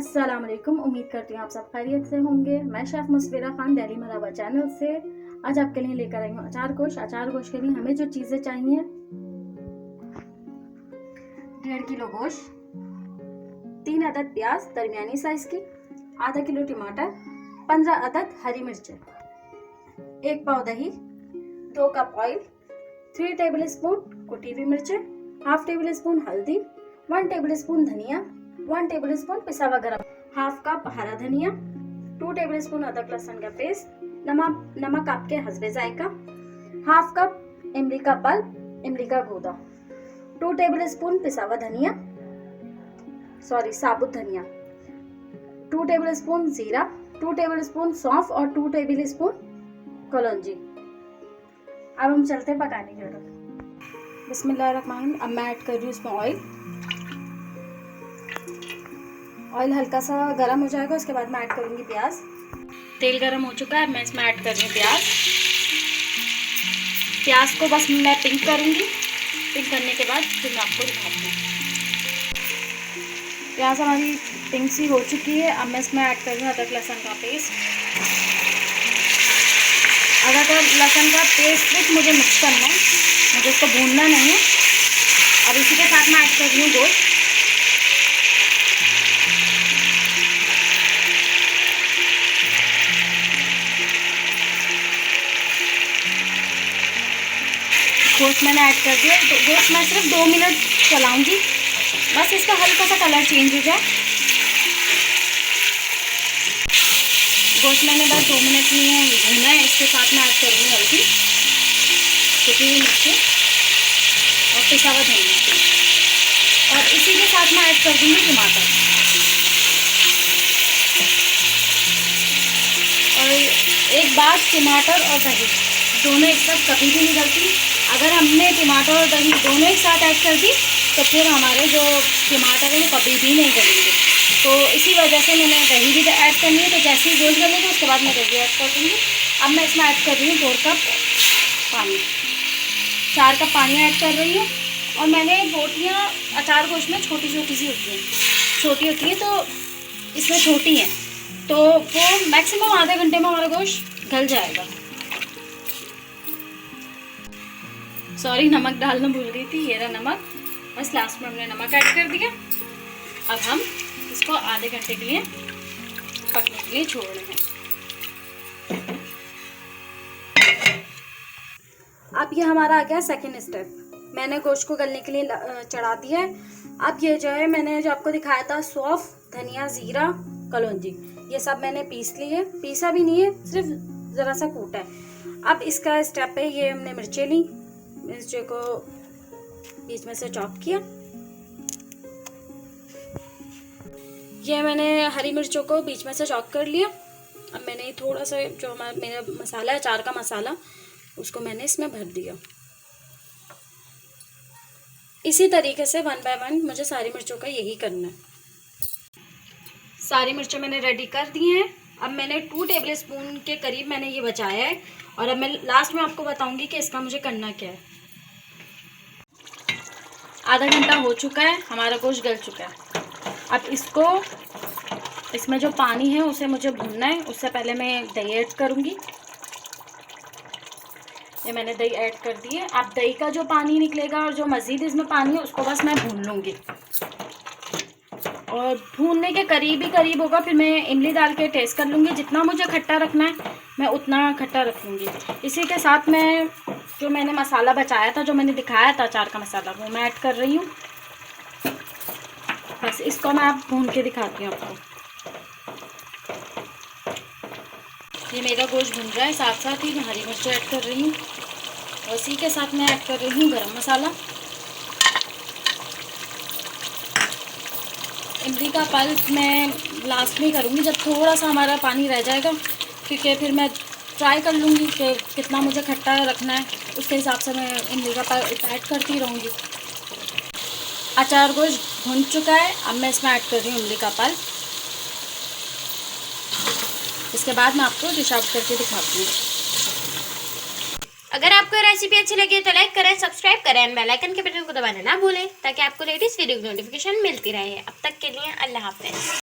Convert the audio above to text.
अस्सलाम वालेकुम। उम्मीद करती हूँ आप सब खैरियत से होंगे। मैं शेफ़ मुस्फिरा खान डेली मराबा चैनल से आज आपके लिए लेकर आई हूँ अचार गोश्त। अचार गोश्त के लिए हमें जो चीज़ें चाहिए, 1.5 किलो गोश्त, 3 अदद प्याज दरमियानी साइज की, आधा किलो टमाटर, 15 अदद हरी मिर्चें, 1 पाव दही, 2 कप ऑयल, 3 टेबल स्पून कुटी हुई मिर्चें, हाफ टेबल स्पून हल्दी, 1 टेबल स्पून धनिया, 1 टेबल स्पून पिसा हुआ गरम, हाफ कप हरा धनिया, 2 टेबल स्पून अदरक लहसुन का पेस्ट, नमक आपके हस्बे जायका, हाफ कप इमली का पल्प, इमली का गूदा, 2 टेबल स्पून पिसा हुआ धनिया, साबुत धनिया, 2 टेबल स्पून जीरा, 2 टेबल स्पून सौंफ और 2 टेबल स्पून कलौंजी। अब हम चलते हैं पकाने की तरफ। बिस्मिल्लाहिर्रहमानिर्रहीम। अब मैं ऐड कर रही हूँ इसमें ऑयल। ऑयल हल्का सा गर्म हो जाएगा, उसके बाद मैं ऐड करूँगी प्याज। तेल गर्म हो चुका है, मैं इसमें ऐड कर रही हूँ प्याज। प्याज को बस मैं पिंक करूँगी। पिंक करने के बाद फिर मैं आपको दिखाती हूँ। प्याज हमारी पिंक सी हो चुकी है। अब मैं इसमें ऐड कर रही हूँ अदरक लहसुन का पेस्ट। अदरक लहसुन का पेस्ट विथ मुझे मिक्स करना है, मुझे इसको भूनना नहीं है। अब इसी के साथ मैं ऐड कर रही हूँ गोश्त। गोश्त मैंने ऐड कर दिया। तो गोश्त मैं सिर्फ 2 मिनट चलाऊंगी, बस इसका हल्का सा कलर चेंज हो जाए। गोश्त मैंने बस 2 मिनट में भूना है। इसके साथ मैं ऐड करूँगी हल्दी, कुटी हुई मिर्ची और पिसा हुआ धनिया, और इसी के साथ मैं ऐड कर दूँगी टमाटर। और एक बात, टमाटर और दही दोनों एक साथ कभी भी नहीं गलती। अगर हमने टमाटर और दही दोनों एक साथ ऐड कर दी तो फिर हमारे जो टमाटर है वो कभी भी नहीं गलेंगे। तो इसी वजह से मैंने दही भी ऐड करनी है। तो जैसे ही गोश्त गलेगा उसके बाद मैं दही ऐड कर दूँगी। अब मैं इसमें ऐड कर रही हूँ 4 कप पानी, 4 कप पानी ऐड कर रही हूँ। और मैंने बोटियाँ अचार गोश्त में छोटी छोटी सी होती हैं, छोटी होती हैं, तो इसमें छोटी हैं, तो वो मैक्सिमम आधे घंटे में हमारा गोश्त गल जाएगा। सॉरी, नमक डालना भूल गई थी। ये रहा नमक, बस लास्ट में हमने नमक ऐड कर दिया। अब हम इसको आधे घंटे के लिए पकने के लिए छोड़ रहे हैं। अब ये हमारा आ गया सेकंड स्टेप। मैंने गोश्त को गलने के लिए चढ़ा दिया है। अब ये जो है, मैंने जो आपको दिखाया था सौंफ, धनिया, जीरा, कलौंजी, ये सब मैंने पीस लिए। पीसा भी नहीं है, सिर्फ ज़रा सा कूटा है। अब इसका स्टेप है, ये हमने मिर्चें ली, मिर्चें को बीच में से चॉप किया। ये मैंने हरी मिर्चों को बीच में से चॉप कर लिया। अब मैंने थोड़ा सा जो मेरा मसाला है, अचार का मसाला, उसको मैंने इसमें भर दिया। इसी तरीके से 1 बाय 1 मुझे सारी मिर्चों का यही करना है। सारी मिर्चें मैंने रेडी कर दी हैं। अब मैंने 2 टेबल स्पून के करीब मैंने ये बचाया है, और अब मैं लास्ट में आपको बताऊंगी कि इसका मुझे करना क्या है। आधा घंटा हो चुका है, हमारा गोश्त गल चुका है। अब इसको, इसमें जो पानी है उसे मुझे भूनना है। उससे पहले मैं दही ऐड करूंगी। ये मैंने दही ऐड कर दी है। अब दही का जो पानी निकलेगा और जो मज़ीद इसमें पानी है उसको बस मैं भून लूँगी। और भूनने के करीब ही करीब होगा, फिर मैं इमली डाल के टेस्ट कर लूँगी। जितना मुझे खट्टा रखना है मैं उतना खट्टा रखूँगी। इसी के साथ मैं जो मैंने मसाला बचाया था, जो मैंने दिखाया था अचार का मसाला, वो मैं ऐड कर रही हूँ। बस इसको मैं आप भून के दिखाती हूँ आपको। ये मेरा गोश्त भून रहा है, साथ साथ ही मैं हरी मिर्च ऐड कर रही हूँ, और इसी के साथ मैं ऐड कर रही हूँ गरम मसाला। इमली का पल्प मैं लास्ट में करूँगी, जब थोड़ा सा हमारा पानी रह जाएगा, क्योंकि फिर मैं ट्राई कर लूँगी कि कितना मुझे खट्टा रखना है, उसके हिसाब से मैं इमली का पल्प ऐड करती रहूँगी। अचार गोश्त भुन चुका है। अब मैं इसमें ऐड कर रही हूँ इमली का पल्प। इसके बाद मैं आपको डिश आउट करके दिखाती हूँ। अगर आपको रेसिपी अच्छी लगी तो लाइक करें, सब्सक्राइब करें और बेल आइकन के बटन को दबाना ना भूलें, ताकि आपको लेटेस्ट वीडियो की नोटिफिकेशन मिलती रहे। अब तक के लिए अल्लाह हाफ़िज़।